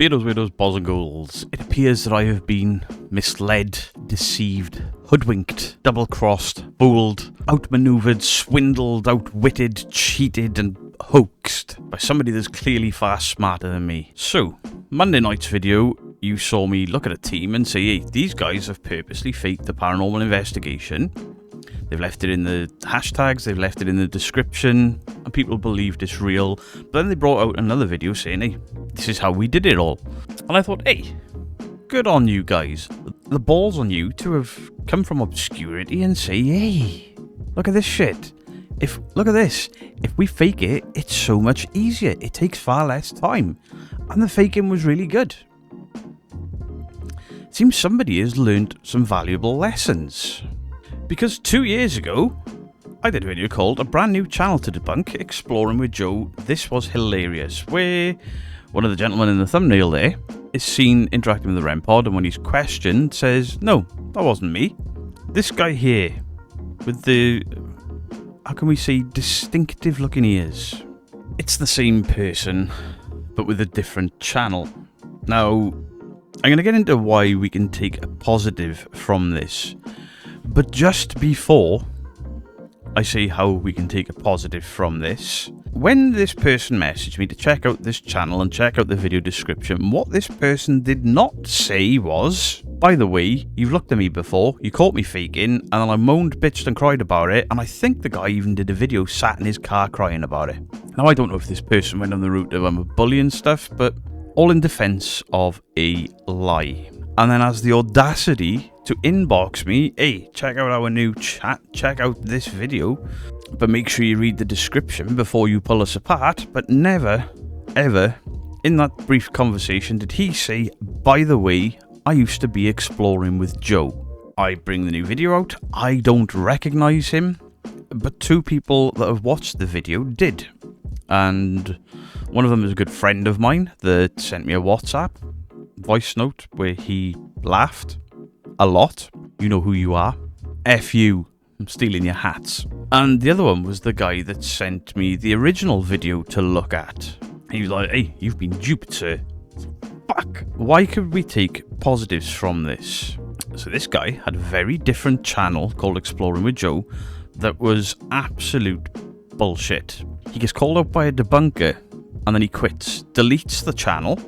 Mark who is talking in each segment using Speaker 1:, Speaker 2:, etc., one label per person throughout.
Speaker 1: Beardos, weirdos, boys and ghouls. It appears that I have been misled, deceived, hoodwinked, double-crossed, fooled, outmaneuvered, swindled, outwitted, cheated, and hoaxed by somebody that's clearly far smarter than me. So, Monday night's video, you saw me look at a team and say, hey, these guys have purposely faked the paranormal investigation. They've left it in the hashtags, they've left it in the description, and people believed it's real. But then they brought out another video saying, hey, this is how we did it all. And I thought, hey, good on you guys. The balls on you to have come from obscurity and say, hey, look at this shit. Look at this. If we fake it, it's so much easier. It takes far less time. And the faking was really good. It seems somebody has learned some valuable lessons. Because 2 years ago, I did a video called A Brand New Channel to Debunk, Exploring with Joe. This was hilarious, where one of the gentlemen in the thumbnail there is seen interacting with the REM pod, and when he's questioned, says, no, that wasn't me. This guy here, with the, how can we say, distinctive looking ears. It's the same person, but with a different channel. Now, I'm going to get into why we can take a positive from this. But just before I say how we can take a positive from this, when this person messaged me to check out this channel and check out the video description, what this person did not say was, by the way, you've looked at me before, you caught me faking, and then I moaned, bitched and cried about it, and I think the guy even did a video sat in his car crying about it. Now, I don't know if this person went on the route of a bully and stuff, but all in defense of a lie. And then has the audacity to inbox me, hey, check out our new chat, check out this video, but make sure you read the description before you pull us apart. But never, ever, in that brief conversation, did he say, by the way, I used to be exploring with Joe. I bring the new video out, I don't recognise him, but two people that have watched the video did. And one of them is a good friend of mine that sent me a WhatsApp voice note where he laughed a lot. You know who you are. F you. I'm stealing your hats. And the other one was the guy that sent me the original video to look at. He was like, hey, you've been duped, sir. Fuck. Why could we take positives from this? So this guy had a very different channel called Exploring with Joe that was absolute bullshit. He gets called out by a debunker and then he quits, deletes the channel.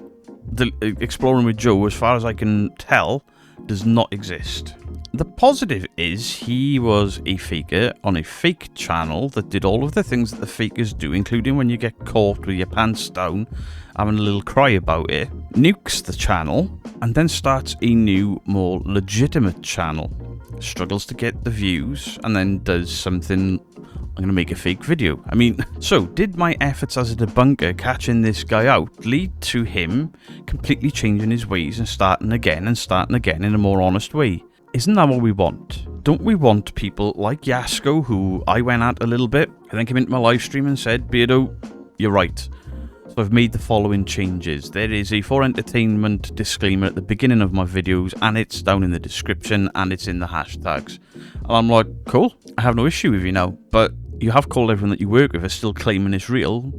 Speaker 1: Exploring with Joe, as far as I can tell, does not exist. The positive is he was a faker on a fake channel that did all of the things that the fakers do, including when you get caught with your pants down, having a little cry about it, nukes the channel, and then starts a new, more legitimate channel. Struggles to get the views, and then does something, I'm going to make a fake video. I mean, so did my efforts as a debunker catching this guy out lead to him completely changing his ways and starting again in a more honest way? Isn't that what we want? Don't we want people like Yasko, who I went at a little bit, and then came into my live stream and said, Beardo, you're right. So I've made the following changes. There is a for entertainment disclaimer at the beginning of my videos, and it's down in the description, and it's in the hashtags. And I'm like, cool, I have no issue with you now, but you have called everyone that you work with is still claiming it's real.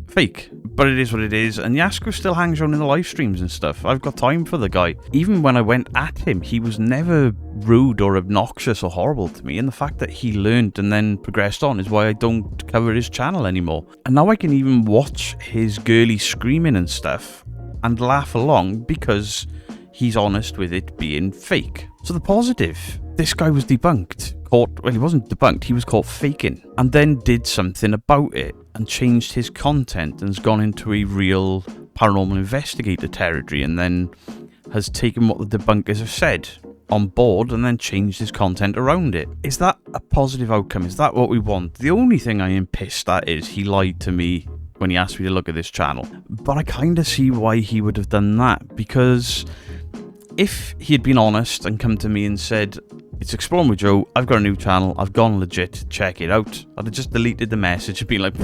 Speaker 1: Fake. But it is what it is, and Yasko still hangs around in the live streams and stuff. I've got time for the guy. Even when I went at him, he was never rude or obnoxious or horrible to me, and the fact that he learned and then progressed on is why I don't cover his channel anymore. And now I can even watch his girly screaming and stuff and laugh along because he's honest with it being fake. So the positive, this guy was debunked. Well, he wasn't debunked, he was caught faking, and then did something about it and changed his content and has gone into a real paranormal investigator territory, and then has taken what the debunkers have said on board and then changed his content around it. Is that a positive outcome? Is that what we want? The only thing I am pissed at is he lied to me when he asked me to look at this channel. But I kind of see why he would have done that, because if he had been honest and come to me and said, it's Exploring with Joe, I've got a new channel, I've gone legit, check it out, I'd have just deleted the message and been like,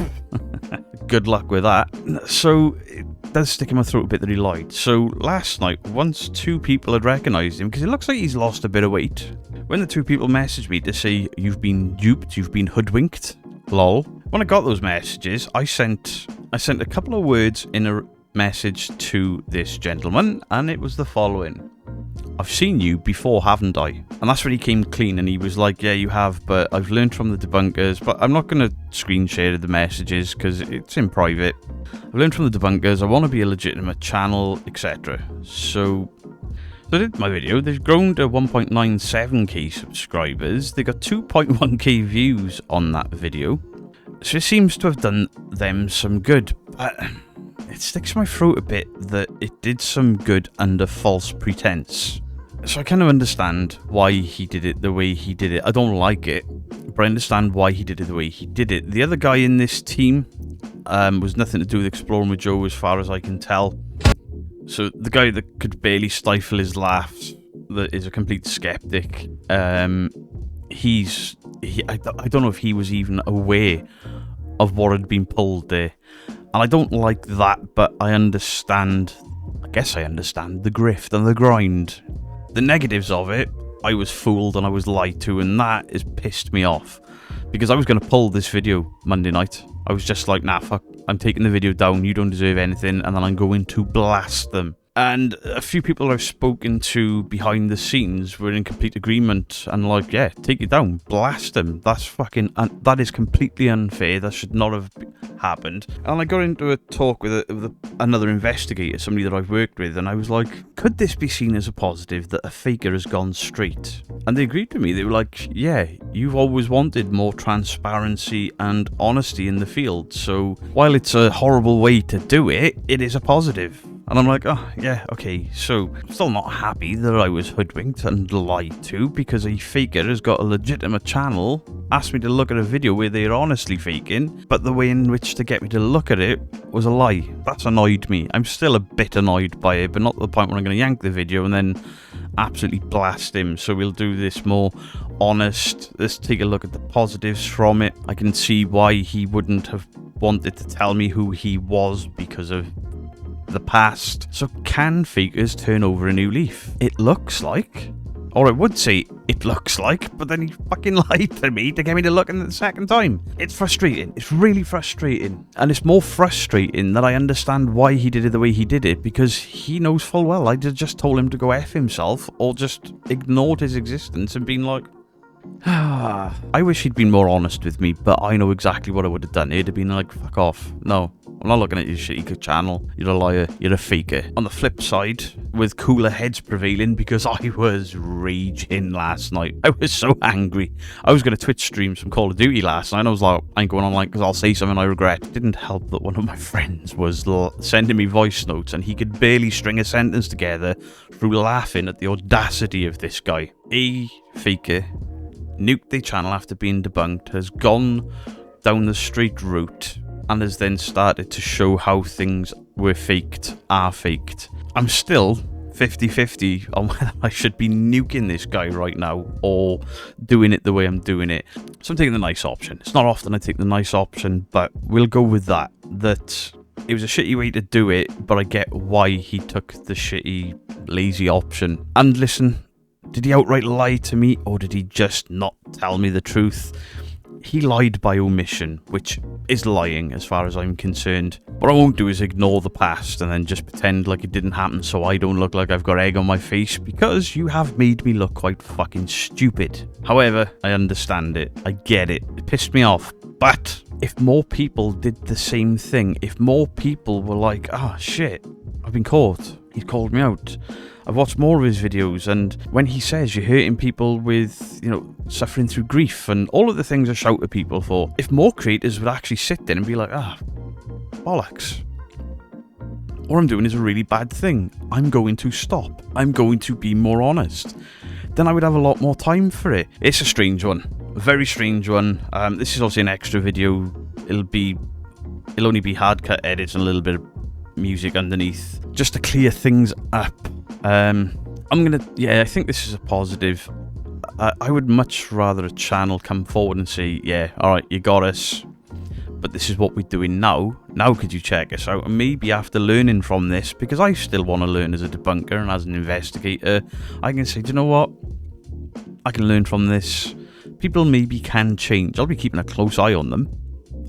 Speaker 1: good luck with that. So it does stick in my throat a bit that he lied. So last night, once two people had recognised him, because it looks like he's lost a bit of weight, when the two people messaged me to say, you've been duped, you've been hoodwinked, lol. When I got those messages, I sent a couple of words in message to this gentleman, and it was the following. I've seen you before, haven't I? And that's when he came clean, and he was like, yeah, you have, but I've learned from the debunkers. But I'm not going to screen share the messages because it's in private. I've learned from the debunkers. I want to be a legitimate channel, etc. So I did my video. They've grown to 1.97k subscribers. They got 2.1k views on that video. So it seems to have done them some good. But it sticks my throat a bit that it did some good under false pretense. So I kind of understand why he did it the way he did it. I don't like it, but I understand why he did it the way he did it. The other guy in this team was nothing to do with Exploring with Joe as far as I can tell. So the guy that could barely stifle his laughs, that is a complete skeptic, I don't know if he was even aware of what had been pulled there. And I don't like that, but I guess I understand the grift and the grind. The negatives of it, I was fooled and I was lied to, and that has pissed me off. Because I was going to pull this video Monday night. I was just like, nah, fuck, I'm taking the video down, you don't deserve anything, and then I'm going to blast them. And a few people I've spoken to behind the scenes were in complete agreement and like, yeah, take it down, blast them. That's fucking, that is completely unfair. That should not have happened. And I got into a talk with another investigator, somebody that I've worked with, and I was like, could this be seen as a positive that a faker has gone straight? And they agreed with me. They were like, yeah, you've always wanted more transparency and honesty in the field. So while it's a horrible way to do it, it is a positive. And I'm like, oh, yeah, okay, so I'm still not happy that I was hoodwinked and lied to because a faker has got a legitimate channel, asked me to look at a video where they're honestly faking, but the way in which to get me to look at it was a lie. That's annoyed me. I'm still a bit annoyed by it, but not to the point where I'm going to yank the video and then absolutely blast him. So we'll do this more honest. Let's take a look at the positives from it. I can see why he wouldn't have wanted to tell me who he was because of the past. So can fakers turn over a new leaf? It looks like, or I would say it looks like, but then he fucking lied to me to get me to look at it the second time. It's frustrating. It's really frustrating. And it's more frustrating that I understand why he did it the way he did it, because he knows full well I just told him to go F himself or just ignored his existence and been like, I wish he'd been more honest with me, but I know exactly what I would have done. He'd have been like, fuck off. No, I'm not looking at your shitty channel. You're a liar. You're a faker. On the flip side, with cooler heads prevailing, because I was raging last night. I was so angry. I was going to Twitch stream some Call of Duty last night. And I was like, I ain't going online because I'll say something I regret. It didn't help that one of my friends was sending me voice notes and he could barely string a sentence together through laughing at the audacity of this guy. A faker nuked their channel after being debunked, has gone down the straight route, and has then started to show how things are faked. I'm still 50-50 on whether I should be nuking this guy right now or doing it the way I'm doing it. So I'm taking the nice option. It's not often I take the nice option, but we'll go with that. That it was a shitty way to do it, but I get why he took the shitty, lazy option. And listen, did he outright lie to me, or did he just not tell me the truth? He lied by omission, which is lying as far as I'm concerned. What I won't do is ignore the past and then just pretend like it didn't happen so I don't look like I've got egg on my face, because you have made me look quite fucking stupid. However, I understand it. I get it. It pissed me off. But if more people did the same thing, if more people were like, ah, shit, I've been caught. He's called me out. I've watched more of his videos, and when he says you're hurting people with, suffering through grief and all of the things I shout at people for, if more creators would actually sit there and be like, bollocks. What I'm doing is a really bad thing. I'm going to stop. I'm going to be more honest. Then I would have a lot more time for it. It's a strange one. A very strange one. This is obviously an extra video. It'll only be hard cut edits and a little bit of music underneath, just to clear things up. I think this is a positive. I would much rather a channel come forward and say, yeah, alright, you got us, but this is what we're doing now. Now could you check us out? And maybe after learning from this, because I still want to learn as a debunker and as an investigator, I can say, do you know what? I can learn from this. People maybe can change. I'll be keeping a close eye on them.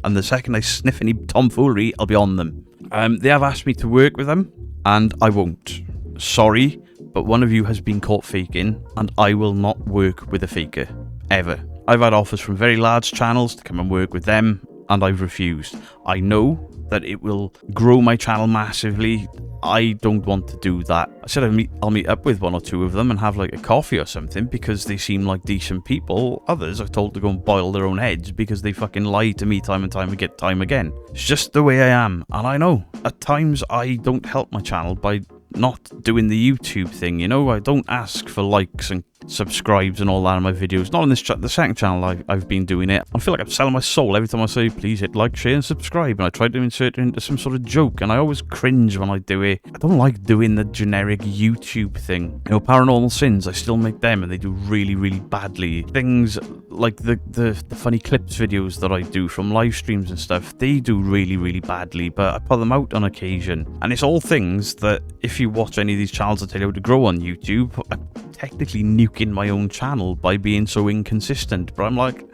Speaker 1: And the second I sniff any tomfoolery, I'll be on them. They have asked me to work with them, and I won't. Sorry, but one of you has been caught faking, and I will not work with a faker. Ever. I've had offers from very large channels to come and work with them, and I've refused. I know that it will grow my channel massively. I don't want to do that. I said I'll meet up with one or two of them and have like a coffee or something because they seem like decent people. Others I've told to go and boil their own heads because they fucking lie to me time and time again. It's just the way I am, and I know at times I don't help my channel by not doing the YouTube thing, you know. I don't ask for likes and subscribes and all that on my videos. Not on this the second channel I've been doing it. I feel like I'm selling my soul every time I say please hit like, share and subscribe, and I try to insert it into some sort of joke, and I always cringe when I do it. I don't like doing the generic YouTube thing. You know, Paranormal Sins, I still make them and they do really, really badly. Things like the funny clips videos that I do from live streams and stuff, they do really, really badly, but I put them out on occasion. And it's all things that if you watch any of these channels that tell you how to grow on YouTube, I'm technically nuking my own channel by being so inconsistent, but I'm like,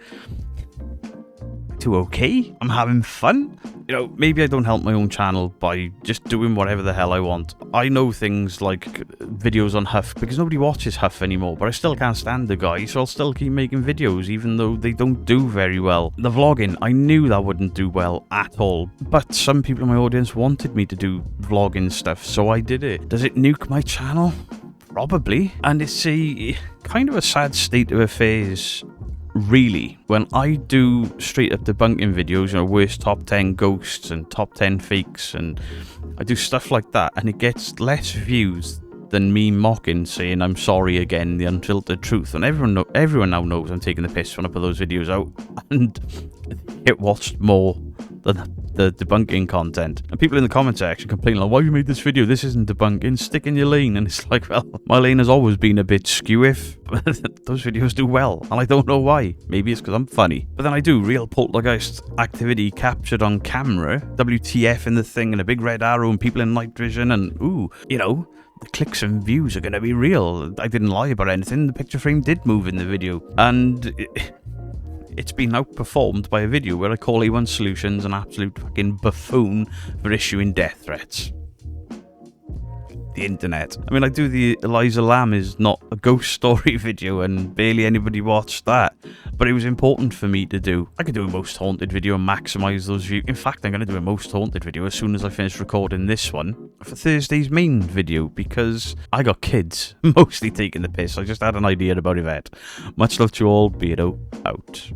Speaker 1: too okay? I'm having fun? You know, maybe I don't help my own channel by just doing whatever the hell I want. I know things like videos on Huff, because nobody watches Huff anymore, but I still can't stand the guy, so I'll still keep making videos, even though they don't do very well. The vlogging, I knew that wouldn't do well at all, but some people in my audience wanted me to do vlogging stuff, so I did it. Does it nuke my channel? Probably. And it's a kind of a sad state of affairs, really. When I do straight up debunking videos, you know, worst top 10 ghosts and top 10 fakes, and I do stuff like that, and it gets less views than me mocking, saying I'm sorry again, the unfiltered truth. And everyone now knows I'm taking the piss when I put those videos out, and it watched more than the debunking content. And people in the comment section complaining like, why have you made this video? This isn't debunking, stick in your lane. And it's like, well, my lane has always been a bit skew-if, but those videos do well, and I don't know why. Maybe it's because I'm funny. But then I do real poltergeist activity captured on camera, WTF in the thing, and a big red arrow and people in night vision, and ooh, you know, the clicks and views are going to be real. I didn't lie about anything. The picture frame did move in the video, and it's been outperformed by a video where I call A1 Solutions an absolute fucking buffoon for issuing death threats. The internet. I mean, I do the Eliza Lamb is not a ghost story video, and barely anybody watched that, but it was important for me to do. I could do a most haunted video and maximize those views. In fact, I'm going to do a most haunted video as soon as I finish recording this one for Thursday's main video, because I got kids mostly taking the piss. I just had an idea about Yvette. Much love to you all. Beardo out.